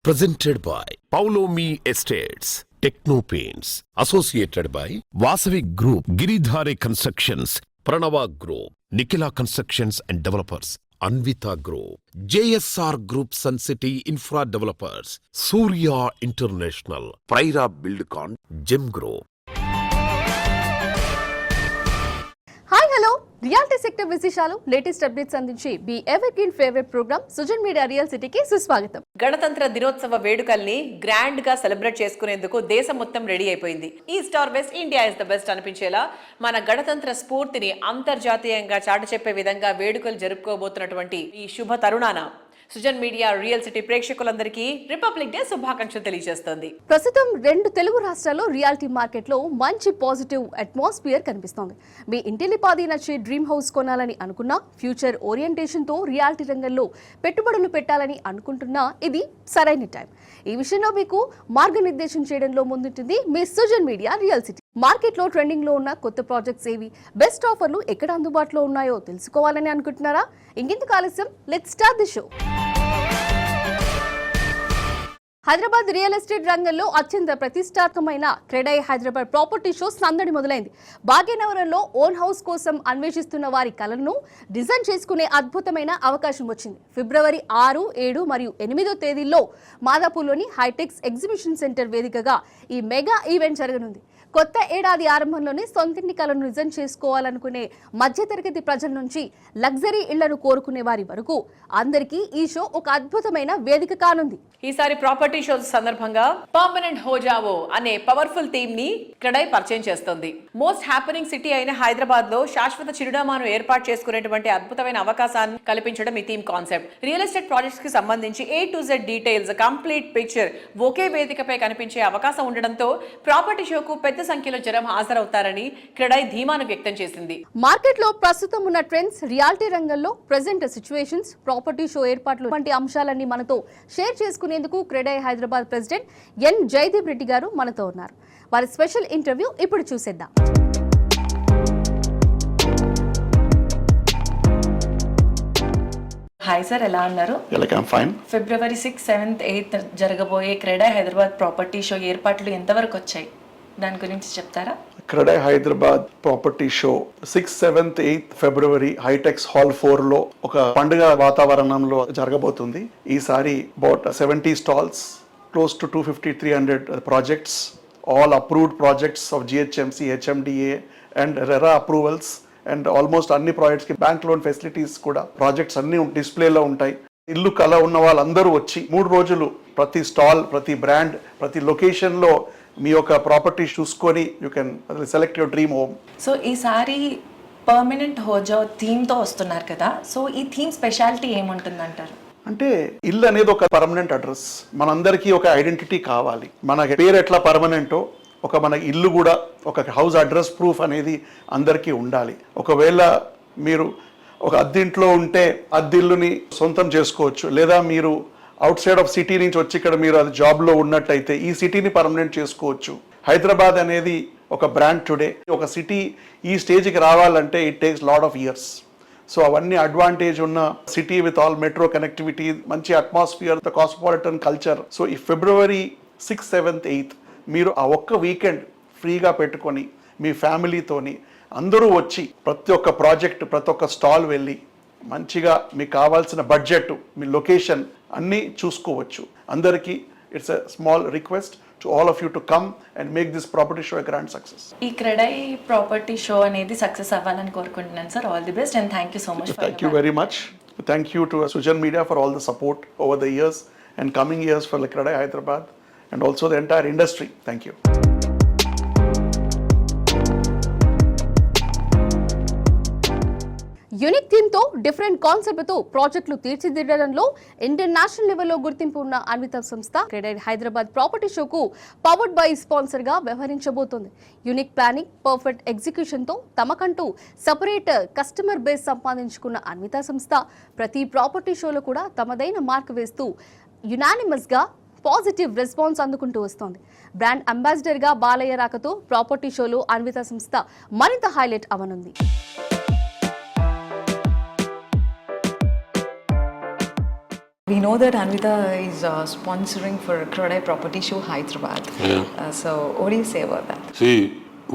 Presented by Paulomi Estates, Techno Paints, associated by Vasavi Group, Giridhare Constructions, Pranava Group, Nikhila Constructions and Developers, Anvita Group, JSR Group Sun City Infra Developers, Surya International, Praira Buildcon, Gem Group. Hi hello reality sector విశేషాలు latest updates అందించి మీ evergreen favourite programme Sujan media real సిటీకి సుస్వాగతం. గణతంత్ర దినోత్సవ వేడుకల్ని grand గా celebrate చేసుకునేందుకు దేశం మొత్తం రెడీ అయిపోయింది. East or west, India is the best అనిపించేలా మన గణతంత్ర స్ఫూర్తిని అంతర్జాతీయంగా చాటి చెప్పే విధంగా వేడుకలు జరుపుకోబోతున్నటువంటి ఈ శుభ తరుణాన సుజన్ మీడియా రియల్ సిటీ ప్రేక్షకులందరికీ రిపబ్లిక్ డే శుభాకాంక్షలు తెలియజేస్తోంది. ప్రస్తుతం 2 తెలుగు రాష్ట్రాల్లో రియాలిటీ మార్కెట్ లో మంచి పాజిటివ్ అట్మాస్ఫియర్ కనిపిస్తోంది. మీ ఇంటిలిపాది నచ్చే డ్రీమ్ హౌస్ కొనాలని అనుకున్నా, ఫ్యూచర్ ఓరియంటేషన్ తో రియాలిటీ రంగంలో పెట్టుబడులు పెట్టాలని అనుకుంటున్నా ఇది సరైన టైం. ఈ విషయంలో మీకు మార్గనిర్దేశం చేయడంలో ముందుంటుంది మీ సుజన్ మీడియా రియల్ సిటీ. మార్కెట్లో ట్రెండింగ్ లో ఉన్న కొత్త ప్రాజెక్ట్స్ ఏవి, బెస్ట్ ఆఫర్లు ఎక్కడ అందుబాటులో ఉన్నాయో తెలుసుకోవాలని అనుకుంటున్నారా? ఇంకెందుకు ఆలస్యం, let's start the show. Hyderabad real estate రంగంలో అత్యంత ప్రతిష్టాత్మకమైన క్రెడై హైదరాబాద్ ప్రాపర్టీ షో సందడి మొదలైంది. భాగ్యనగరంలో ఓన్ హౌస్ కోసం అన్వేషిస్తున్న వారి కలను డిజైన్ చేసుకునే అద్భుతమైన అవకాశం వచ్చింది. ఫిబ్రవరి 6, 7 మరియు 8 తేదీల్లో మాదాపూర్లోని హైటెక్స్ ఎగ్జిబిషన్ సెంటర్ వేదికగా ఈ మెగా ఈవెంట్ జరగనుంది. కొత్త ఏడాది ఆరంభంలోనే సొంతింటి కలను నిజం చేసుకోవాలనుకునే మధ్యతరగతి ప్రజల నుంచి లగ్జరీ ఇళ్లను కోరుకునే వారి వరకు అందరికీ ఈ షో ఒక అద్భుతమైన వేదిక కానుంది. ఈసారి ప్రాపర్టీ షో సందర్భంగా పర్మనెంట్ హో జావో అనే పవర్ఫుల్ థీమ్ ని క్రెడై పరిచయం చేస్తోంది. మోస్ట్ హ్యాపెనింగ్ సిటీ అయిన హైదరాబాద్ లో శాశ్వత చిరునామాను ఏర్పాటు చేసుకునేటువంటి అద్భుతమైన అవకాశాన్ని కల్పించడం ఈ theme concept. Real estate projects కి సంబంధించి A to Z details, complete picture ఒకే వేదికపై కనిపించే అవకాశం ఉండడంతో ప్రాపర్టీ షోకు పెద్ద సంఖ్యలో జనం హాజరవుతారని క్రెడై ధీమాను వ్యక్తం చేసింది. మార్కెట్ లో ప్రస్తుతం ఉన్న ట్రెండ్స్, రియాలిటీ రంగంలో ప్రెజెంట్ సిచ్యువేషన్స్, ప్రాపర్టీ షో ఏర్పాట్లు వంటి అంశాలన్నీ మనతో షేర్ చేసుకునేందుకు క్రెడై హైదరాబాద్ ప్రెసిడెంట్ ఎన్ జయదీప్ రెడ్డి గారు మనతో ఉన్నారు. వారి స్పెషల్ ఇంటర్వ్యూ ఇప్పుడు చూసేద్దాం. హాయ్ సార్, ఎలా ఉన్నారు? ఫిబ్రవరి 6, 7, 8 జరగబోయే క్రెడై హైదరాబాద్ ప్రాపర్టీ షో ఏర్పాట్లు ఎంతవరకు వచ్చాయి, దాని గురించి చెప్తారా? క్రెడై హైదరాబాద్ ప్రాపర్టీ షో 6, 7, 8 ఫిబ్రవరి హైటెక్స్ హాల్ 4 లో ఒక పండుగ వాతావరణంలో జరగబోతుంది. ఈసారి about 70 stalls, close to 250-300 projects, all approved projects of GHMC, HMDA and RERA approvals, and almost అన్ని ప్రాజెక్ట్స్ కి బ్యాంక్ లోన్ ఫెసిలిటీస్ కూడా, ప్రాజెక్ట్స్ అన్ని డిస్ప్లేలో ఉంటాయి. ఇల్లు కల ఉన్న వాళ్ళందరూ వచ్చి 3 రోజులు ప్రతి స్టాల్, ప్రతి బ్రాండ్, ప్రతి లొకేషన్ లో మీ యొక్క ప్రాపర్టీ చూసుకొని you can select your dream home. So ఈసారి పర్మనెంట్ హోజా థీమ్ తో వస్తున్నారు కదా, సో ఈ థీమ్ స్పెషాలిటీ ఏముంటుంది అంటారు? అంటే ఇల్లు అనేది ఒక పర్మనెంట్ అడ్రస్, మనందరికీ ఒక ఐడెంటిటీ కావాలి. మన పేరు ఎట్లా పర్మనెంటో ఒక మన ఇల్లు కూడా ఒక హౌస్ అడ్రస్ ప్రూఫ్ అనేది అందరికీ ఉండాలి. ఒకవేళ మీరు ఒక అద్దెంట్లో ఉంటే అద్దెల్లుని సొంతం చేసుకోవచ్చు, లేదా మీరు అవుట్ సైడ్ ఆఫ్ సిటీ నుంచి వచ్చి ఇక్కడ మీరు అది జాబ్లో ఉన్నట్టయితే ఈ సిటీని పర్మనెంట్ చేసుకోవచ్చు. హైదరాబాద్ అనేది ఒక బ్రాండ్ టుడే. ఒక సిటీ ఈ స్టేజ్కి రావాలంటే it takes lot of years. So అవన్నీ అడ్వాంటేజ్ ఉన్న city with all metro connectivity, మంచి atmosphere, the cosmopolitan culture. So ఈ ఫిబ్రవరి 6, 7, 8 మీరు ఆ ఒక్క వీకెండ్ ఫ్రీగా పెట్టుకొని మీ ఫ్యామిలీతోని అందరూ వచ్చి ప్రతి ఒక్క ప్రాజెక్ట్, ప్రతి ఒక్క స్టాల్ వెళ్ళి మంచిగా మీకు కావాల్సిన బడ్జెట్, మీ లొకేషన్ అన్నీ చూసుకోవచ్చు. అందరికీ it's a small request to all of you to come and make this property show a grand success. ఈ క్రెడై ప్రాపర్టీ షో అనేది సక్సెస్ అవ్వాలని కోరుకుంటున్నాను sir. All the best and thank you so much. Thank you very much. Thank you to Sujan Media for all the support over the years and coming years for Credai Hyderabad and also the entire industry. Thank you. Unique theme తో, different concept తో ప్రాజెక్టులు తీర్చిదిద్దడంలో international లెవెల్లో గుర్తింపు ఉన్న అన్విత సంస్థ CREDAI Hyderabad property షోకు powered by sponsor గా వ్యవహరించబోతోంది. యూనిక్ ప్లానింగ్, పర్ఫెక్ట్ ఎగ్జిక్యూషన్ తో తమకంటూ సపరేట్ కస్టమర్ బేస్ సంపాదించుకున్న అన్విత సంస్థ ప్రతి ప్రాపర్టీ షోలో కూడా తమదైన మార్క్ వేస్తూ యునానిమస్ గా పాజిటివ్ రెస్పాన్స్ అందుకుంటూ వస్తోంది. బ్రాండ్ అంబాసిడర్ గా బాలయ్య రాకతో ప్రాపర్టీ షోలో అన్విత సంస్థ మరింత highlight అవనుంది. We know that Anvita is sponsoring for Krodai Property Show Hyderabad. Yeah. So what do you say about that? See,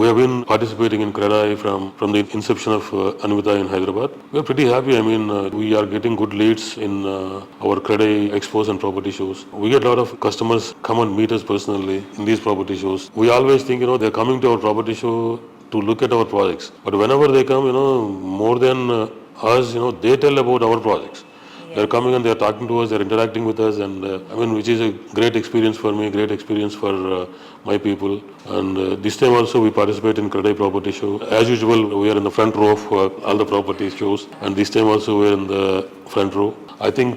we have been participating in Kredai from the inception of Anvita in Hyderabad. We are pretty happy. I mean, we are getting good leads in our Kredai expos and property shows. We get a lot of customers come and meet us personally in these property shows. We always think, they're coming to our property show to look at our projects. But whenever they come, more than us, they tell about our projects. They're coming and they're talking to us, they're interacting with us, and which is a great experience for me, great experience for my people. And this time also we participate in Kredai Property Show. As usual, we are in the front row of all the property shows, and this time also we are in the front row. I think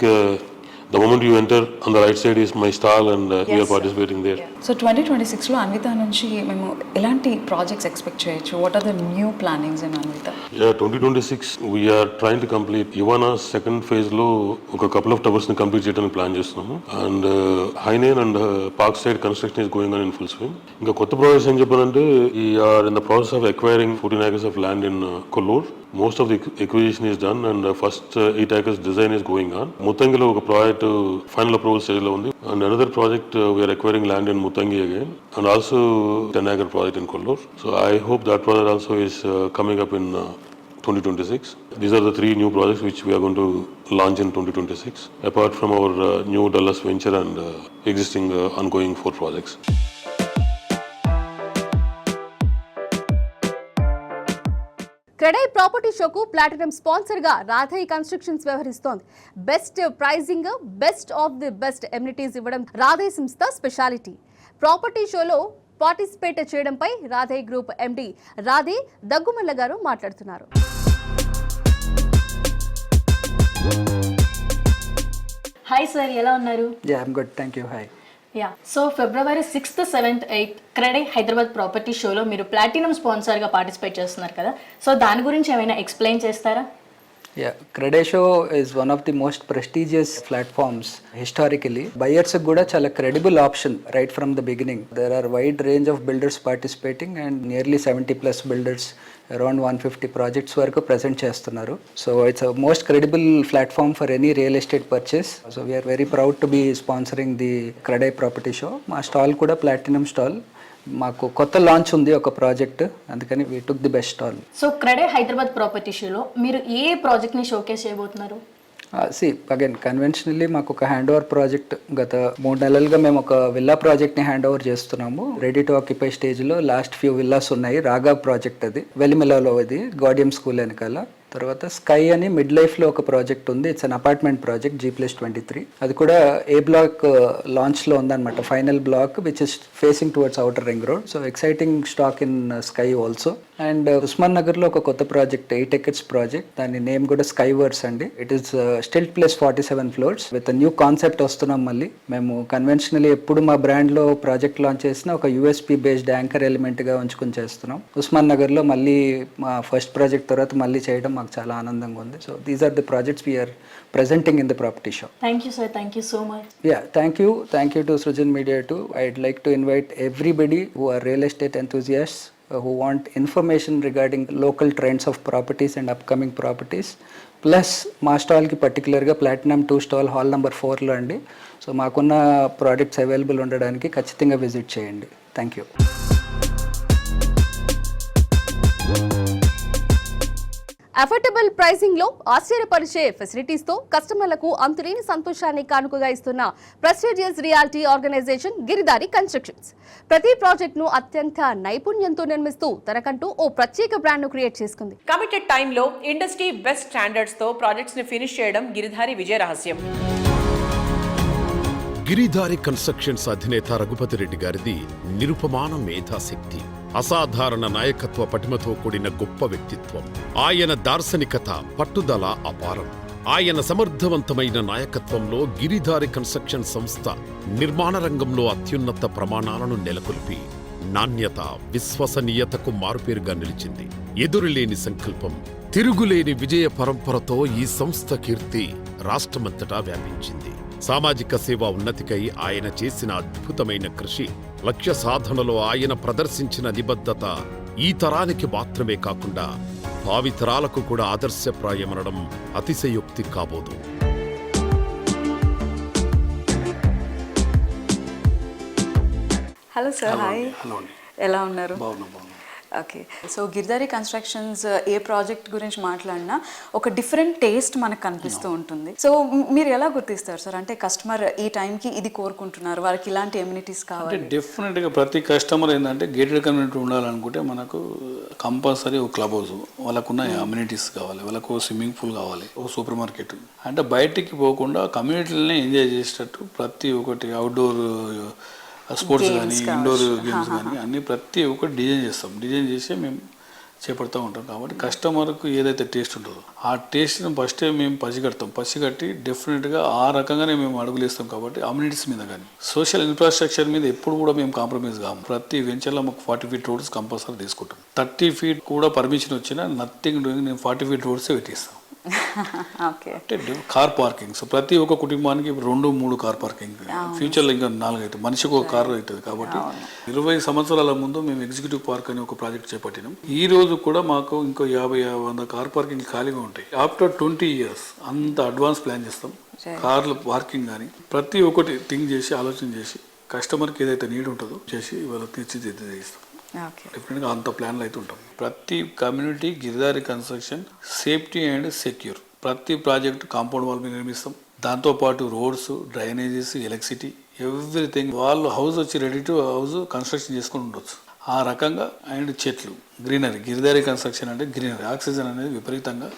the moment you enter, on the right side is my stall, and we are participating there. So 2026 లో Anvita నుంచి మేము ఎలాంటి projects expect చేయొచ్చు? What are the new plannings in Anvita? Yeah, 2026 we are trying to complete Ivana second phase లో ఒక couple of towers ని complete చేయడానికి plan చేస్తున్నాము. అండ్ హైనేన్ and park side construction is going on in full swing. ఇంకా కొత్త projects ఏం చెప్పాలంటే ఈ are in the process of acquiring 14 acres of land in Kollur. Most of the acquisition is done and first 8 acres design is going on. Muttangi lo oka project final approval stage lo undi, and another project we are acquiring land in Muttangi again, and also 10 acre project in Kollur. So I hope that project also is coming up in 2026. These are the 3 new projects which we are going to launch in 2026 apart from our new Dallas venture and existing ongoing 4 projects. CREDAI property షోకు platinum sponsor గా Radhey constructions వ్యవహరిస్తోంది. Best pricing, best of the best amenities ఇవ్వడం రాధై సంస్థ speciality. Property షోలో participate చేయడంపై Radhey group MD Radhey Daggumalla garu మాట్లాడుతున్నారు. Hi sir, ఎలా ఉన్నారు? Yeah, I'm good. Thank you. Hi. Yeah, so February 6th, 7th, 8th CREDAI Hyderabad property షోలో మీరు ప్లాటినం స్పాన్సర్గా పార్టిసిపేట్ చేస్తున్నారు కదా, సో దాని గురించి ఏమైనా ఎక్స్ప్లెయిన్ చేస్తారా? Yeah, Kredai Show is one of the most prestigious platforms historically. Buyers kuda chala credible option right from the beginning. There are wide range of builders participating and nearly 70 plus builders, around 150 projects వరకు present చేస్తున్నారు. So it's a most credible platform for any real estate purchase. So we are very proud to be sponsoring the Kredai Property Show. మా stall కూడా platinum stall. మాకు కొత్త launch ఉంది ఒక project, అందుకని we took the best stall. So CREDAI Hyderabad property షోలో మీరు ఏ ప్రాజెక్ట్ని షోకేస్ చేయబోతున్నారు? అగైన్ కన్వెన్షనల్లీ మాకు ఒక హ్యాండ్ ఓవర్ ప్రాజెక్ట్ గత 3 నెలలుగా మేము ఒక విల్లా ప్రాజెక్ట్ని హ్యాండ్ ఓవర్ చేస్తున్నాము. రెడీ టు ఆక్యుపై స్టేజ్లో లాస్ట్ ఫ్యూ విల్లాస్ ఉన్నాయి. రాగా ప్రాజెక్ట్ అది వెలిమిలాలో, అది గాడియం స్కూల్ వెనకాల. తర్వాత స్కై అని మిడ్ లైఫ్లో ఒక ప్రాజెక్ట్ ఉంది. It's an apartment project G+23. అది కూడా ఏ బ్లాక్ లాంచ్లో ఉందన్నమాట, final block which is facing towards outer ring road. So exciting stack in sky also. And Usman నగర్లో ఒక కొత్త ప్రాజెక్ట్ 8 acres ప్రాజెక్ట్, దాని నేమ్ కూడా స్కై వర్స్ అండి. It is still plus 47 floors with new concept వస్తున్నాం. మళ్ళీ మేము కన్వెన్షనల్లీ ఎప్పుడు మా బ్రాండ్లో ప్రాజెక్ట్ లాంచ్ చేసిన ఒక USP బేస్డ్ యాంకర్ ఎలిమెంట్గా ఉంచుకొని చేస్తున్నాం. ఉస్మాన్ నగర్లో మళ్ళీ మా ఫస్ట్ ప్రాజెక్ట్ తర్వాత మళ్ళీ చేయడం మాకు చాలా ఆనందంగా ఉంది. So these are the projects we're presenting in the property show. Thank you sir, thank you so much. Yeah, thank you to Srijan Media too. I'd like to invite everybody who are real estate enthusiasts who want information regarding local trends of properties and upcoming properties. Plus మా స్టాల్కి పర్టికులర్గా platinum 2 stall hall number 4లో అండి. So మాకున్న products available ఉండడానికి ఖచ్చితంగా visit చేయండి. Thank you. Affordable pricing లో ఆశ్చర్యపరిచే facilities తో కస్టమర్లకు అంతులేని సంతోషాన్ని కానుకగా ఇస్తున్న prestigious realty organisation Giridhari constructions ప్రతి ప్రాజెక్ట్ ను అత్యంత నైపుణ్యంతో నిర్మిస్తూ తనకంటూ ఓ ప్రత్యేక బ్రాండ్ ను క్రియేట్ చేసుకుంది. కమిటెడ్ టైంలో ఇండస్ట్రీ బెస్ట్ స్టాండర్డ్స్ తో ప్రాజెక్ట్స్ ని ఫినిష్ చేయడం గిరిధారి విజయ రహస్యం. గిరిధారి కన్స్ట్రక్షన్స్ అధినేత రఘుపతి రెడ్డి గారిది నిరుపమాన మేధాశక్తి, అసాధారణ నాయకత్వ పటిమతో కూడిన గొప్ప వ్యక్తిత్వం. ఆయన దార్శనికత, పట్టుదల అపారం. ఆయన సమర్థవంతమైన నాయకత్వంలో గిరిధారి కన్స్ట్రక్షన్ సంస్థ నిర్మాణ రంగంలో అత్యున్నత ప్రమాణాలను నెలకొల్పి నాణ్యత, విశ్వసనీయతకు మారుపేరుగా నిలిచింది. ఎదురులేని సంకల్పం, తిరుగులేని విజయ పరంపరతో ఈ సంస్థ కీర్తి రాష్ట్రమంతటా వ్యాపించింది. సామాజిక సేవా ఉన్నతికై ఆయన చేసిన అద్భుతమైన కృషి, లక్ష్య సాధనలో ఆయన ప్రదర్శించిన నిబద్ధత ఈ తరానికి మాత్రమే కాకుండా భావితరాలకు కూడా ఆదర్శప్రాయమనడం అతిశయోక్తి కాబోదు. Hello sir, hi. హలో అండి. ఎలా ఉన్నారు? బాగున్నాం. ఓకే, సో గిరిదారి కన్స్ట్రక్షన్స్ ఏ ప్రాజెక్ట్ గురించి మాట్లాడినా ఒక డిఫరెంట్ టేస్ట్ మనకు కనిపిస్తూ ఉంటుంది. సో మీరు ఎలా గుర్తిస్తారు సార్, అంటే కస్టమర్ ఈ టైంకి ఇది కోరుకుంటున్నారు, వాళ్ళకి ఇలాంటి ఎమ్యూనిటీస్ కావాలి? డెఫినెట్గా ప్రతి కస్టమర్ ఏంటంటే గేటెడ్ కమ్యూనిటీ ఉండాలనుకుంటే మనకు కంపల్సరీ ఒక క్లబ్ హౌస్, వాళ్ళకున్న అమ్యూనిటీస్ కావాలి, వాళ్ళకు స్విమ్మింగ్ పూల్ కావాలి, ఒక సూపర్ మార్కెట్. అంటే బయటికి పోకుండా కమ్యూనిటీలనే ఎంజాయ్ చేసేటట్టు ప్రతి ఒక్కటి అవుట్డోర్ స్పోర్ట్స్ కానీ ఇండోర్ గేమ్స్ కానీ అన్నీ ప్రతి ఒక్కటి డిజైన్ చేసి మేము చేపడుతూ ఉంటాం. కాబట్టి కస్టమర్కు ఏదైతే టేస్ట్ ఉంటుందో ఆ టేస్ట్ని ఫస్టే మేము పసిగట్టి డెఫినెట్గా ఆ రకంగానే మేము అడుగులేస్తాం. కాబట్టి అమ్యూనిటీస్ మీద కానీ సోషల్ ఇన్ఫ్రాస్ట్రక్చర్ మీద ఎప్పుడు కూడా మేము కాంప్రమైజ్ కాము. ప్రతి వెంచర్లో మాకు 40 feet రోడ్స్ కంపల్సరీ తీసుకుంటాం. 30 feet కూడా పర్మిషన్ వచ్చినా నథింగ్ డూయింగ్, నేను 40 feet రోడ్సే పెట్టిస్తాం. ఓకే, అంటే కార్ పార్కింగ్, సో ప్రతి ఒక్క కుటుంబానికి 2-3 కార్ పార్కింగ్, ఫ్యూచర్లో ఇంకా 4 అవుతుంది, మనిషికి ఒక కారు అవుతుంది. కాబట్టి 20 సంవత్సరాల ముందు మేము ఎగ్జిక్యూటివ్ పార్క్ అని ఒక ప్రాజెక్ట్ చేపట్టినాం. ఈ రోజు కూడా మాకు ఇంకో 50-100 కార్ పార్కింగ్ ఖాళీగా ఉంటాయి. ఆఫ్టర్ 20 years అంత అడ్వాన్స్ ప్లాన్ చేస్తాం. కార్ల పార్కింగ్ కానీ ప్రతి ఒక్కటి థింక్ చేసి ఆలోచన చేసి కస్టమర్కి ఏదైతే నీడ్ ఉంటుందో చేసి వాళ్ళకి తీర్చిదిద్దేస్తాం. డెఫినెట్గా అంత ప్లాన్లు అయితే ఉంటాం. ప్రతి community Giridhari construction safety and secure. ప్రతి ప్రాజెక్ట్ కాంపౌండ్ వాల్ మీద నిర్మిస్తాం. దాంతోపాటు రోడ్స్, డ్రైనేజెస్, ఎలక్ట్రిసిటీ, ఎవ్రీథింగ్. వాళ్ళు హౌస్ వచ్చి రెడీ టు హౌస్ కన్స్ట్రక్షన్ చేసుకొని ఉండొచ్చు ఆ రకంగా. అండ్ చెట్లు, గ్రీనరీ. గిరిదారి కన్స్ట్రక్షన్ అంటే గ్రీనరీ, ఆక్సిజన్ అనేది విపరీతంగా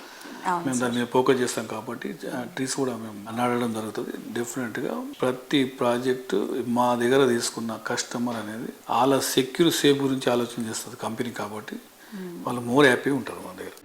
మేము దాని మీద ఫోకస్ చేస్తాం. కాబట్టి ట్రీస్ కూడా మేము నాటడం జరుగుతుంది. డెఫినెట్గా ప్రతి ప్రాజెక్టు మా దగ్గర తీసుకున్న కస్టమర్ అనేది వాళ్ళ సేఫ్ గురించి ఆలోచన చేస్తుంది కంపెనీ. కాబట్టి వాళ్ళు మోర్ హ్యాపీ ఉంటారు మా దగ్గర.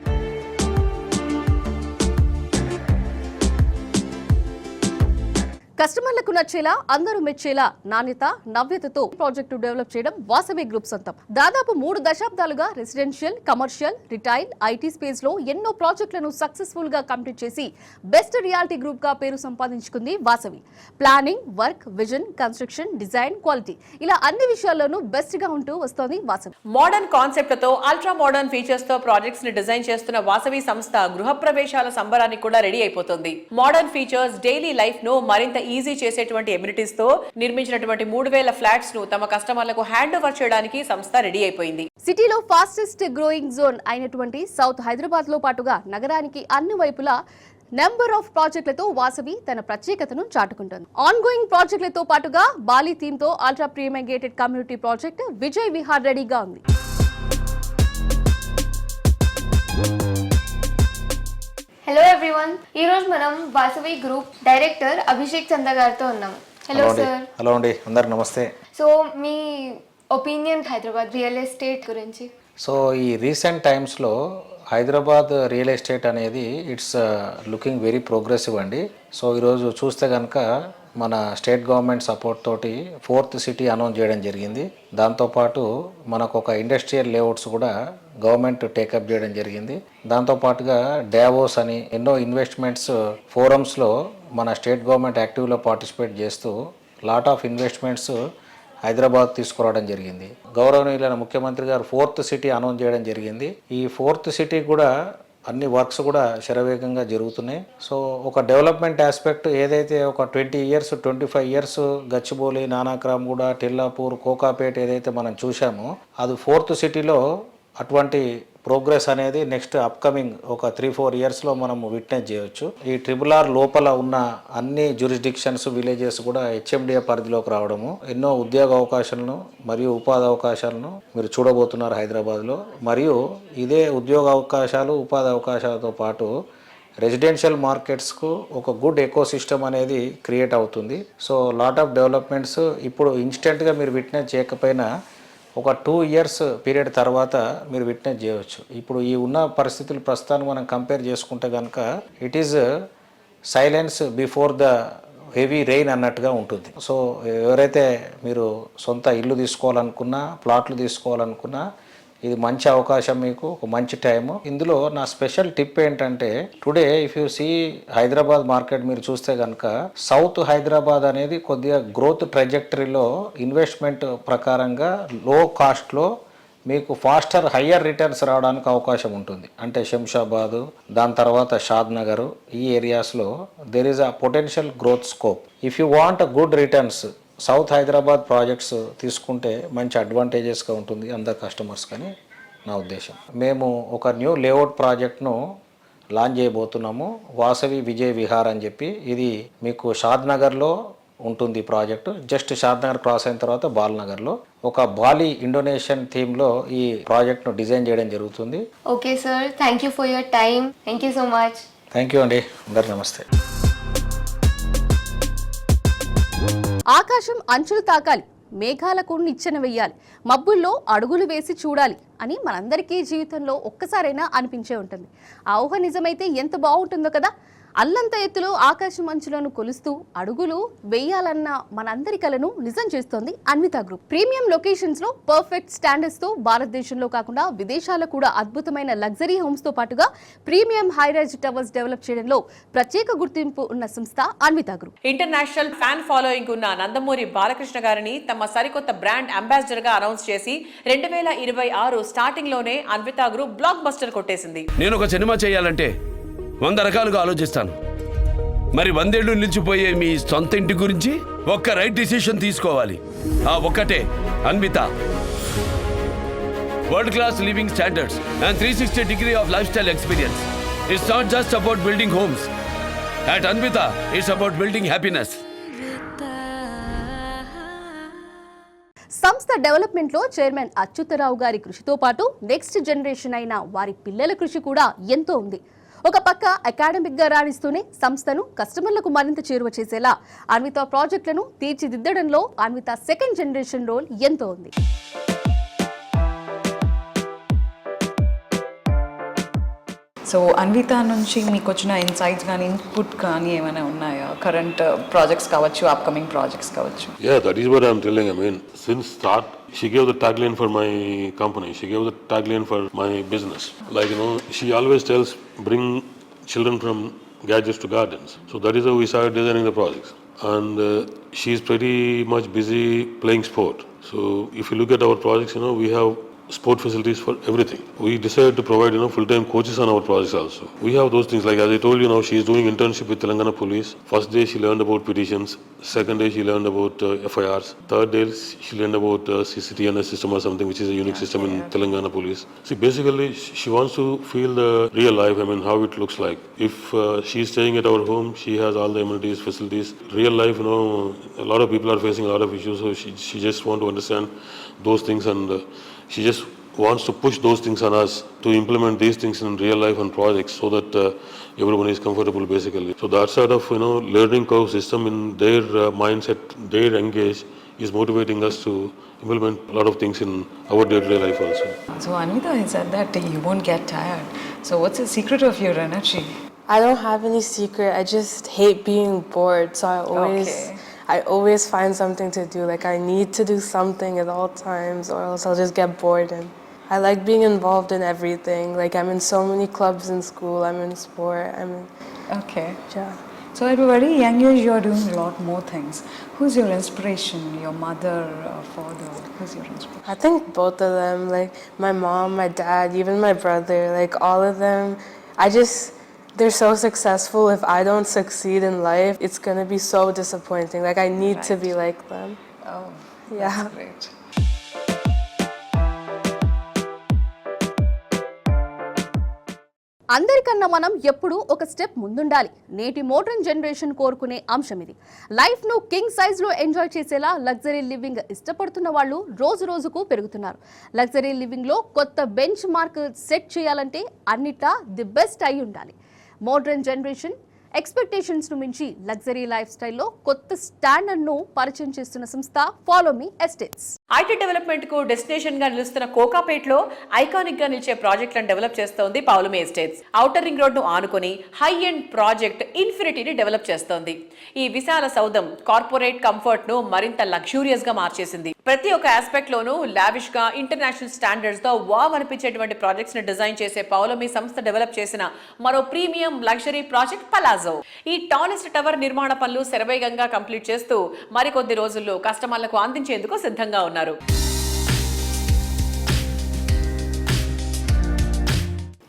కస్టమర్లకు నచ్చేలా, అందరూ మెచ్చేలా నాణ్యత, నవ్యతతో ప్రాజెక్టు డెవలప్ చేయడం వాసవి గ్రూప్ సొంతం. దాదాపు 3 దశాబ్దాలుగా residential, commercial, retail, IT space లో ఎన్నో ప్రాజెక్టులను సక్సెస్ఫుల్ గా కంప్లీట్ చేసి బెస్ట్ రియాలిటీ గ్రూప్ గా పేరు సంపాదించుకుంది Vasavi. Planning, work, vision, construction, design, quality ఇలా అన్ని విషయాల్లోనూ బెస్ట్ గా ఉంటూ వస్తోంది వాసవి. మోడర్న్ కాన్సెప్ట్లతో అల్ట్రా మోడర్న్ ఫీచర్స్ తో ప్రాజెక్ట్స్ ని డిజైన్ చేస్తున్న వాసవి సంస్థ గృహప్రవేశాల సంబరానికి కూడా రెడీ అయిపోతుంది. మోడర్న్ ఫీచర్స్ డైలీ లైఫ్ ను మరింత ఈజీ చేసేటువంటి ఎమ్యూనిటీస్ తో నిర్మించినటువంటి 3000 ఫ్లాట్స్ ను తమ కస్టమర్లకు హ్యాండ్ ఓవర్ చేయడానికి సంస్థ రెడీ అయిపోయింది. సిటీలో ఫాస్టెస్ట్ గ్రోయింగ్ జోన్ అయినటువంటి సౌత్ హైదరాబాద్ లో పాటుగా నగరానికి అన్ని వైపులా నెంబర్ ఆఫ్ ప్రాజెక్టులతో వాసవి తన ప్రత్యేకతను చాటుకుంటుంది. ఆన్ గోయింగ్ ప్రాజెక్టులతో పాటుగా బాలి థీమ్ తో ultra premium gated community project Vijay Vihar రెడీగా ఉంది. హలో ఎవ్రీవన్, ఈ రోజు మనం వాసవి గ్రూప్ డైరెక్టర్ అభిషేక్ చందా గారితో ఉన్నాం. Hello sir. హలో అండి, అందరికి నమస్తే. సో మీ ఒపీనియన్ హైదరాబాద్ రియల్ ఎస్టేట్ గురించి? సో ఈ రీసెంట్ టైమ్స్లో హైదరాబాద్ రియల్ ఎస్టేట్ అనేది ఇట్స్ లుకింగ్ వెరీ ప్రోగ్రెసివ్ అండి. సో ఈరోజు చూస్తే కనుక మన స్టేట్ గవర్నమెంట్ సపోర్ట్ తోటి 4th సిటీ అనౌన్స్ చేయడం జరిగింది. దాంతోపాటు మనకు ఒక ఇండస్ట్రియల్ లేఅవుట్స్ కూడా గవర్నమెంట్ టేకప్ చేయడం జరిగింది. దాంతోపాటుగా డావోస్ అని ఎన్నో ఇన్వెస్ట్మెంట్స్ ఫోరమ్స్లో మన స్టేట్ గవర్నమెంట్ యాక్టివ్లో పార్టిసిపేట్ చేస్తూ లాట్ ఆఫ్ ఇన్వెస్ట్మెంట్స్ హైదరాబాద్ తీసుకురావడం జరిగింది. గౌరవనీయులైన ముఖ్యమంత్రి గారు 4th సిటీ అనౌన్స్ చేయడం జరిగింది. ఈ 4th సిటీ కూడా అన్ని వర్క్స్ కూడా శరవేగంగా జరుగుతున్నాయి. సో ఒక డెవలప్మెంట్ ఆస్పెక్ట్ ఏదైతే ఒక 20 years 25 years గచ్చిబౌలి, నానాక్రామ్గూడ, టిల్లాపూర్, కోకాపేట్ ఏదైతే మనం చూసామో అది 4th సిటీలో అటువంటి ప్రోగ్రెస్ అనేది నెక్స్ట్ అప్కమింగ్ ఒక 3-4 yearsలో మనం విట్నెస్ చేయొచ్చు. ఈ RRR లోపల ఉన్న అన్ని జ్యూరిస్డిక్షన్స్, విలేజెస్ కూడా HMDA పరిధిలోకి రావడము, ఎన్నో ఉద్యోగ అవకాశాలను మరియు ఉపాధి అవకాశాలను మీరు చూడబోతున్నారు హైదరాబాద్లో. మరియు ఇదే ఉద్యోగ అవకాశాలు, ఉపాధి అవకాశాలతో పాటు రెసిడెన్షియల్ మార్కెట్స్కు ఒక గుడ్ ఎకో సిస్టమ్ అనేది క్రియేట్ అవుతుంది. సో లాట్ ఆఫ్ డెవలప్మెంట్స్ ఇప్పుడు ఇన్స్టెంట్గా మీరు విట్నెస్ చేయకపోయినా ఒక 2 years పీరియడ్ తర్వాత మీరు విట్నెస్ చేయవచ్చు. ఇప్పుడు ఈ ఉన్న పరిస్థితులు ప్రస్తుతానికి మనం కంపేర్ చేసుకుంటే కనుక it is silence before the heavy rain అన్నట్టుగా ఉంటుంది. సో ఎవరైతే మీరు సొంత ఇల్లు తీసుకోవాలనుకున్నా, ప్లాట్లు తీసుకోవాలనుకున్నా ఇది మంచి అవకాశం, మీకు ఒక మంచి టైము. ఇందులో నా స్పెషల్ టిప్ ఏంటంటే today if you see Hyderabad market మీరు చూస్తే కనుక సౌత్ హైదరాబాద్ అనేది కొద్దిగా గ్రోత్ ట్రెజెక్టరీలో ఇన్వెస్ట్మెంట్ ప్రకారంగా లో కాస్ట్లో మీకు ఫాస్టర్ హయ్యర్ రిటర్న్స్ రావడానికి అవకాశం ఉంటుంది. అంటే శంషాబాదు, దాని తర్వాత షాద్ నగర్, ఈ ఏరియాస్లో there is a potential growth scope. If you want good returns south Hyderabad projects తీసుకుంటే మంచి అడ్వాంటేజెస్గా ఉంటుంది అందరు కస్టమర్స్ కానీ నా ఉద్దేశం. మేము ఒక న్యూ లేఅవుట్ ప్రాజెక్ట్ను లాంచ్ చేయబోతున్నాము, వాసవి విజయ్ విహార్ అని చెప్పి. ఇది మీకు షాద్ నగర్లో ఉంటుంది ప్రాజెక్టు. జస్ట్ షాద్ నగర్ క్రాస్ అయిన తర్వాత బాల్నగర్లో ఒక బాలి ఇండోనేషియన్ థీమ్లో ఈ ప్రాజెక్ట్ను డిజైన్ చేయడం జరుగుతుంది. Okay sir, thank you for your time. Thank you so much. Thank you అండి, అందరు నమస్తే. ఆకాశం అంచులు తాకాలి, మేఘాలకు నిచ్చెన వెయ్యాలి, మబ్బుల్లో అడుగులు వేసి చూడాలి అని మనందరికీ జీవితంలో ఒక్కసారైనా అనిపించే ఉంటుంది. ఆ ఊహ నిజమైతే ఎంత బాగుంటుందో కదా. అల్లంత ఎత్తులో ఆకాశం అంచులను కొలుస్తూ అడుగులు వేయాలన్న మనందరి కలను నిజం చేస్తోంది అన్విత గ్రూప్. ప్రీమియం లొకేషన్స్ లో పర్ఫెక్ట్ స్టాండర్డ్స్ తో భారతదేశంలో కాకుండా విదేశాల్లో కూడా అద్భుతమైన లగ్జరీ హోమ్స్ తో పాటుగా ప్రీమియం హైరైజ్ టవర్స్ డెవలప్ చేయడంలో ప్రత్యేక గుర్తింపు ఉన్న సంస్థ Anvita group. International fan following ఉన్న నందమూరి బాలకృష్ణ గారిని తమ సరికొత్త బ్రాండ్ అంబాసిడర్ గా అనౌన్స్ చేసి 2026 స్టార్టింగ్ లోనే అన్విత గ్రూప్ బ్లాక్ బస్టర్ కొట్టేసింది. నేను ఒక సినిమా చేయాలంటే 100 రకాలుగా ఆలోచిస్తాను. మరి 100 ఏళ్ళు నిలిచిపోయే మీ సొంత ఇంటి గురించి ఒక్క రైట్ డిసిషన్ తీసుకోవాలి. ఆ ఒక్కటే Anvita. World class living standards and 360 degree of lifestyle experience. It's not just about building homes. At Anvita, it's about building happiness. సంస్థ డెవలప్మెంట్ లో చైర్మన్ అచ్యుతరావు గారి కృషితో పాటు నెక్స్ట్ జనరేషన్ అయిన వారి పిల్లల కృషి కూడా ఎంతో ఉంది. ఒక పక్క అకాడమిక్ గా రాణిస్తూనే సంస్థను కస్టమర్లకు మరింత చేరువ చేసేలా అన్విత ప్రాజెక్టులను తీర్చిదిద్దడంలో అన్విత సెకండ్ జనరేషన్ రోల్ ఎంతో ఉంది. సో అన్విత నుంచి మీకు వచ్చిన ఇన్సైట్స్ కానీ ఇన్పుట్ కానీ ఏమైనా ఉన్నాయా? కరెంట్ ప్రాజెక్ట్స్ కావచ్చు, అప్కమింగ్ ప్రాజెక్ట్స్ కావచ్చు. Yeah, that is what I'm telling. I mean, since start, she gave the tagline for my company. She gave the tagline for my business. Like, she always tells, bring children from gadgets to gardens. So that is how we started designing the projects. And she's pretty much busy playing sport. So if you look at our projects, we have sport facilities for everything. We decided to provide, full-time coaches on our projects also. We have those things, like as I told you now, she is doing internship with Telangana Police. First day she learned about petitions. Second day she learned about FIRs. Third day she learned about CCTNS system or something, which is a unique system in Telangana Police. See, basically she wants to feel the real life, how it looks like. If she is staying at our home, she has all the amenities, facilities. Real life, a lot of people are facing a lot of issues, so she just wants to understand those things, and she just wants to push those things on us to implement these things in real life and projects so that everyone is comfortable basically. So that sort of learning curve system in their mindset, their engage is motivating us to implement a lot of things in our day-to-day life also. So Anvita has said that you won't get tired. So what's the secret of your energy? I don't have any secret. I just hate being bored. So I always find something to do. Like I need to do something at all times or else I'll just get bored. And I like being involved in everything. Like I'm in so many clubs in school. I'm in sport. Okay. Yeah. So at a very young age you're doing a lot more things. Who's your inspiration? Your mother or father? Who's your inspiration? I think both of them. Like my mom, my dad, even my brother. Like all of them. They're so successful. If I don't succeed in life, it's going to be so disappointing. Like I need to be like them. Oh, yeah. That's great. అందరికన్నా మనం ఎప్పుడూ ఒక step ముందుండాలి. నేటి modern generation కోరుకునే అంశం ఇది. Life ను king size లో ఎంజాయ్ చేసేలా లగ్జరీ లివింగ్ ఇష్టపడుతున్న వాళ్ళు రోజు రోజుకు పెరుగుతున్నారు. లగ్జరీ లివింగ్ లో కొత్త బెంచ్ మార్క్ సెట్ చేయాలంటే అన్నిటా ది బెస్ట్ అయి ఉండాలి. మోడర్న్ జనరేషన్ ఎక్స్పెక్టేషన్స్ ను మించి లగ్జరీ లైఫ్ స్టైల్లో కొత్త స్టాండర్డ్ ను పరిచయం చేస్తున్న సంస్థ follow me estates. IT development కు డెస్టినేషన్ గా నిలుస్తున్న కోకాపేట్ లో ఐకానిక్ గా నిలిచే ప్రాజెక్టులను డెవలప్ చేస్తోంది Paulomi estates. Outer ring road ను ఆనుకొని హై ఎండ్ ప్రాజెక్ట్ ఇన్ఫినిటీని డెవలప్ చేస్తోంది. ఈ విశాల సౌధం కార్పొరేట్ కంఫర్ట్ ను మరింత లగ్జూరియస్ గా మార్చేసింది. ప్రతి ఒక్క ఆస్పెక్ట్ లోనూ లావిష్ గా ఇంటర్నేషనల్ స్టాండర్డ్స్ తో వావ్ అనిపించేటువంటి ప్రాజెక్ట్స్ ని డిజైన్ చేసే పౌలమి సంస్థ డెవలప్ చేసిన మరో ప్రీమియం లగ్జరీ ప్రాజెక్ట్ పలాజో. ఈ టాలెస్ట్ టవర్ నిర్మాణ పనులు శరవేగంగా కంప్లీట్ చేస్తూ మరికొద్ది రోజుల్లో కస్టమర్లకు అందించేందుకు సిద్ధంగా ఉన్నారు.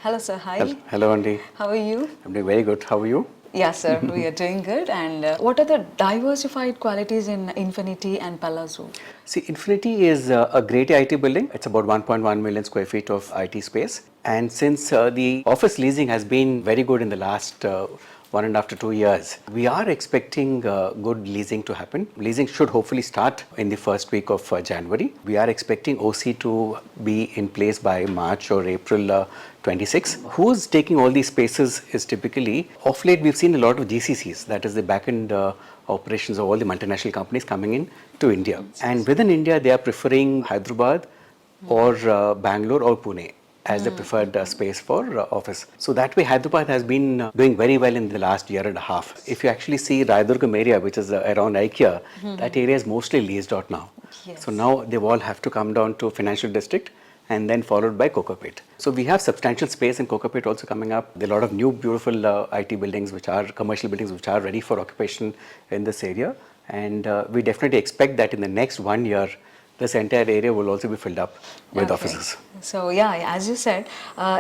Hello sir, hi. Hello Andy. How are you? I'm doing very good. How are you? Yeah, sir, we are doing good. And what are the diversified qualities in Infinity and Palazzo? See, Infinity is a great IT building. It's about 1.1 million square feet of IT space. And since the office leasing has been very good in the last 1.5 to 2 years, we are expecting good leasing to happen. Leasing should hopefully start in the first week of January. We are expecting OC to be in place by March or April 26. Who's taking all these spaces is typically, of late we've seen a lot of GCCs, that is the back-end operations of all the multinational companies coming in to India. And within India, they are preferring Hyderabad or Bangalore or Pune as the preferred space for office. So that way Hyderabad has been doing very well in the last year and a half. If you actually see Rayadurgam area, which is around IKEA, that area is mostly leased out now. Yes. So now they all have to come down to Financial District and then followed by Kokapet. So we have substantial space in Kokapet also coming up. There are a lot of new beautiful IT buildings which are commercial buildings which are ready for occupation in this area. And we definitely expect that in the next 1 year, this entire area will also be filled up with offices. So yeah, as you said,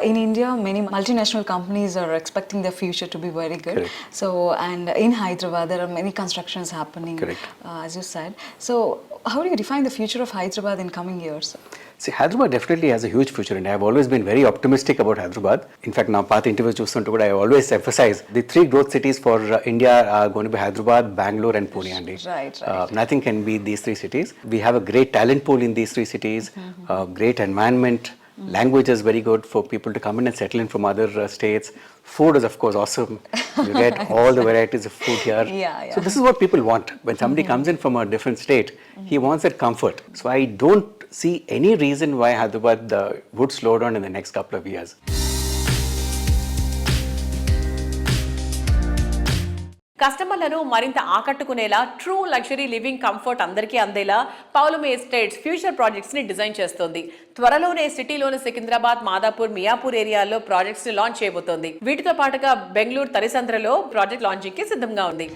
in India, many multinational companies are expecting their future to be very good. Correct. So, and in Hyderabad, there are many constructions happening, Correct. As you said. So, how do you define the future of Hyderabad in coming years? See, Hyderabad definitely has a huge future, and I have always been very optimistic about Hyderabad. In fact, now path interviews చూస్తుంటే కూడా I always emphasize the 3 growth cities for India are going to be Hyderabad, Bangalore and Pune. Right. Nothing can beat these 3 cities. We have a great talent pool in these 3 cities, great environment, language is very good for people to come in and settle in from other states. Food is of course awesome. You get all the varieties of food here. Yeah. So this is what people want. When somebody comes in from a different state, he wants that comfort. So I don't see any reason why Hyderabad would slow down in the next couple of years. కస్టమర్లను మరింత ఆకట్టుకునేలా true luxury living comfort అందరికీ అందేలా Paulomi estates future projects ని design చేస్తోంది. త్వరలోనే సిటీలోని సికింద్రాబాద్, మాదాపూర్, మియాపూర్ ఏరియాల్లో ప్రాజెక్ట్స్ ని లాంచ్ చేయబోతోంది. వీటితో పాటుగా బెంగళూరు తరిసంద్రలో ప్రాజెక్ట్ లాంచింగ్ కి సిద్ధంగా ఉంది.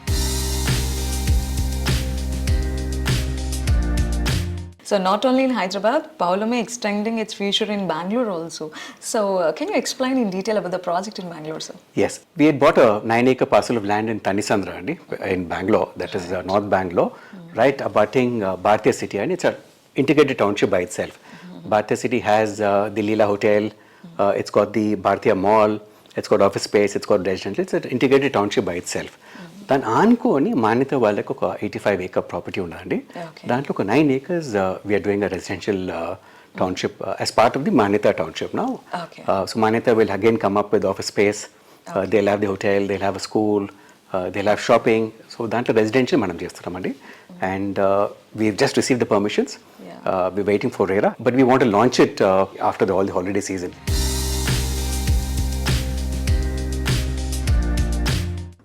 So not only in Hyderabad, Paulome extending its future in Bangalore also. So can you explain in detail about the project in Bangalore, sir? Yes, we had bought a 9-acre parcel of land in Tanisandra in Bangalore, that is North Bangalore, right abutting Bhartiya City, and it's an integrated township by itself. Bhartiya City has the Leela Hotel, it's got the Bhartiya Mall, it's got office space, it's got residential, it's an integrated township by itself. దాన్ని ఆనుకొని మాన్యత వాళ్ళకి ఒక 85-acre property ఉందండి. దాంట్లో ఒక 9 acres we are doing a residential township as part of the Manyata township now. So Manyata will again come up with office space, they have the hotel, they have a school, they have shopping. So దాంట్లో residential మనం చేస్తున్నామండి. And we just receive the permissions, we waiting for RERA, but we want to launch it after all the holiday season.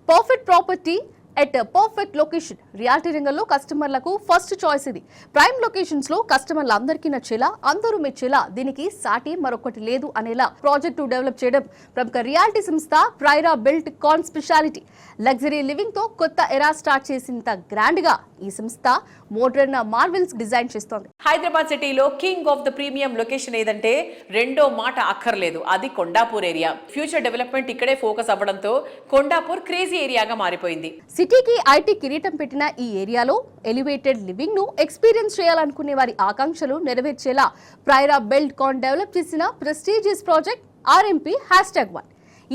Perfect property at perfect location. Reality రంగంలో కస్టమర్లకు first choice ఇది. Prime locations లో కస్టమర్లు అందరికీ నచ్చేలా, అందరూ మెచ్చేలా, దీనికి సాటి మరొకటి లేదు అనేలా ప్రాజెక్టు డెవలప్ చేయడం ప్రముఖ రియాలిటీ సంస్థ ప్రైరా బిల్ట్ కాన్ స్పెషాలిటీ. లగ్జరీ లివింగ్ తో కొత్త ఎరా స్టార్ట్ చేసినంత గ్రాండ్ గా ఈ సంస్థ మోడర్న్ మార్వెల్స్ డిజైన్ చేస్తోంది. హైదరాబాద్ సిటీలో king of the premium location ఏదంటే రెండో మాట అక్కర్లేదు, అది కొండాపూర్ ఏరియా. ఫ్యూచర్ డెవలప్మెంట్ ఇక్కడే ఫోకస్ అవ్వడంతో కొండాపూర్ క్రేజీ ఏరియాగా మారిపోయింది. సిటీకి ఐటీ కిరీటం పెట్టిన ఈ ఏరియాలో ఎలివేటెడ్ లివింగ్ ను ఎక్స్పీరియన్స్ చేయాలనుకునే వారి ఆకాంక్షలు నెరవేర్చేలా ప్రైరా బిల్డ్ కాన్ డెవలప్ చేసిన ప్రెస్టీజియస్ ప్రాజెక్ట్ RMP #1.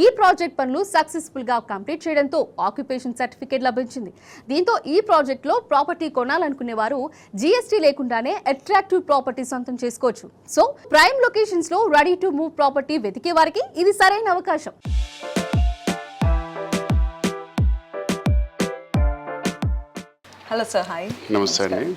ఈ ప్రాజెక్ట్ పనులు సక్సెస్ఫుల్ గా కంప్లీట్ చేయడంతో ఆక్యుపేషన్ సర్టిఫికేట్ లభించింది. దీంతో ఈ ప్రాజెక్ట్ లో ప్రాపర్టీ కొనాలనుకునే వారు GST లేకుండానే అట్రాక్టివ్ ప్రాపర్టీ సొంతం చేసుకోవచ్చు. సో ప్రైమ్ లొకేషన్స్ లో రెడీ టు మూవ్ ప్రాపర్టీ వెతికే వారికి ఇది సరైన అవకాశం. Hello sir, hi. నమస్తే అండి.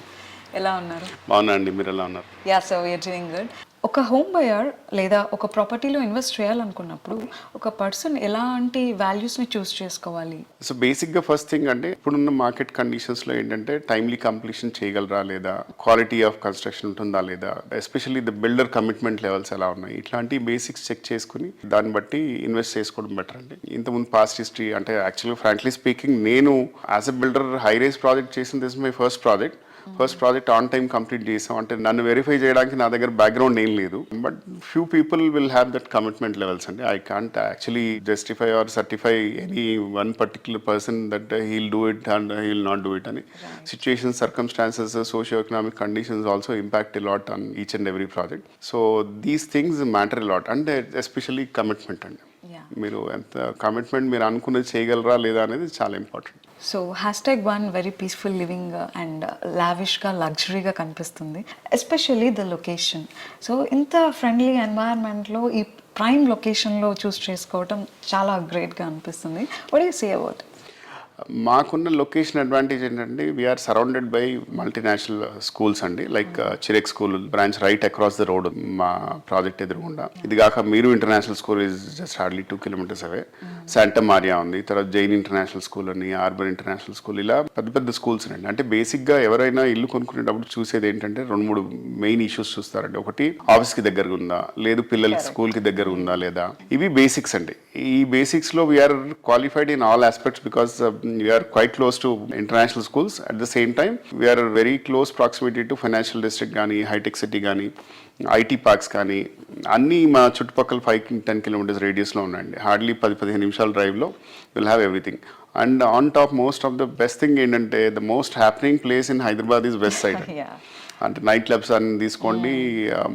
ఎలా ఉన్నారు? బాగున్నా అండి, మీరు ఎలా ఉన్నారు? Yeah sir, we're doing good. ఒక హోమ్ బయర్ లేదా ఒక ప్రాపర్టీలో ఇన్వెస్ట్ చేయాలనుకున్నప్పుడు ఒక పర్సన్ ఎలాంటి వాల్యూస్ని చూస్ చేసుకోవాలి? సో బేసిక్గా ఫస్ట్ థింగ్ అంటే ఇప్పుడున్న మార్కెట్ కండిషన్స్లో ఏంటంటే టైమ్లీ కంప్లీషన్ చేయగలరా లేదా, క్వాలిటీ ఆఫ్ కన్స్ట్రక్షన్ ఉంటుందా లేదా, especially the builder commitment levels ఎలా ఉన్నాయి, ఇట్లాంటి బేసిక్స్ చెక్ చేసుకుని దాన్ని బట్టి ఇన్వెస్ట్ చేసుకోవడం బెటర్ అండి. ఇంతకుముందు పాస్ట్ హిస్టరీ అంటే యాక్చువల్గా ఫ్రాంక్లీ స్పీకింగ్ నేను as a builder high rise project చేసిన this my first project on time complete చేసాం. అంటే నన్ను వెరిఫై చేయడానికి నా దగ్గర బ్యాక్గ్రౌండ్ ఏం లేదు. లేదు, but few people will have that commitment levels అండి. I can't actually justify or certify any one particular person that he'll do it and he'll not do it అని. Situations, circumstances, socio economic conditions also impact a lot on each and every project. So these things matter a lot, అంటే especially commitment అండి. మీరు ఎంత commitment మీరు అనుకున్నది చేయగలరా లేదా అనేది చాలా important. So #1 very peaceful living and లావిష్గా లగ్జరీగా కనిపిస్తుంది, ఎస్పెషల్లీ ద లొకేషన్. సో ఇంత ఫ్రెండ్లీ ఎన్వైరన్మెంట్లో ఈ ప్రైమ్ లొకేషన్లో చూస్ చేసుకోవటం చాలా గ్రేట్గా అనిపిస్తుంది. What you say about? మాకున్న లొకేషన్ అడ్వాంటేజ్ ఏంటంటే we are surrounded by multinational schools అండి. Like CHIREC school branch right across the road మా ప్రాజెక్ట్ ఎదురుగుండా. ఇది కాక మీరు international school is just hardly 2 kilometers away. Santa Maria ఉంది, తర్వాత జైన్ ఇంటర్నేషనల్ స్కూల్ అని, ఆర్బర్ ఇంటర్నేషనల్ స్కూల్, ఇలా పెద్ద పెద్ద స్కూల్స్ అండి. అంటే బేసిక్గా ఎవరైనా ఇల్లు కొనుక్కునేటప్పుడు చూసేది ఏంటంటే 2-3 మెయిన్ ఇష్యూస్ చూస్తారండి. ఒకటి ఆఫీస్కి దగ్గరగా ఉందా, లేదు పిల్లలకి స్కూల్కి దగ్గర ఉందా లేదా. ఇవి బేసిక్స్ అండి. ఈ బేసిక్స్లో we are qualified in all aspects because we are quite close to international schools. At the same time, we are very close proximity to financial district gaani, high tech city gaani, IT parks gaani, అన్నీ మా చుట్టుపక్కల 5-10 kilometers రేడియస్లో ఉన్నాయండి. Hardly 10-15 నిమిషాల డ్రైవ్లో will have everything. And on top most of the best thing ఏంటంటే the most happening place in Hyderabad is west side. అంటే night clubs అన్ని తీసుకోండి,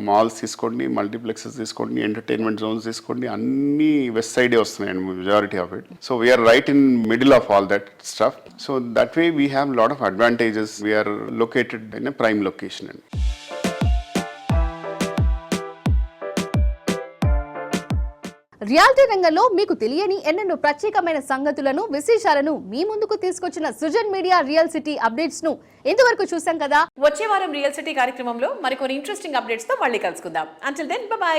మాల్స్ తీసుకోండి, మల్టీప్లెక్సెస్ తీసుకోండి, ఎంటర్టైన్మెంట్ జోన్స్ తీసుకోండి, అన్నీ వెస్ట్ సైడే వస్తున్నాయండి majority of it. So we're right in middle of all that stuff. So that way we have lot of advantages. We're located in a prime location అండి. రియాలిటీ రంగంలో మీకు తెలియని ఎన్నెన్నో ప్రత్యేకమైన సంగతులను, విశేషాలను మీ ముందుకు తీసుకొచ్చిన Srujan media real city updates ను ఇంతవరకు చూసాం కదా. వచ్చే వారం రియల్ సిటీ కార్యక్రమంలో మరికొన్ని ఇంట్రెస్టింగ్ అప్డేట్స్ తో మళ్ళీ కలుసుకుందాం. Until then bye by.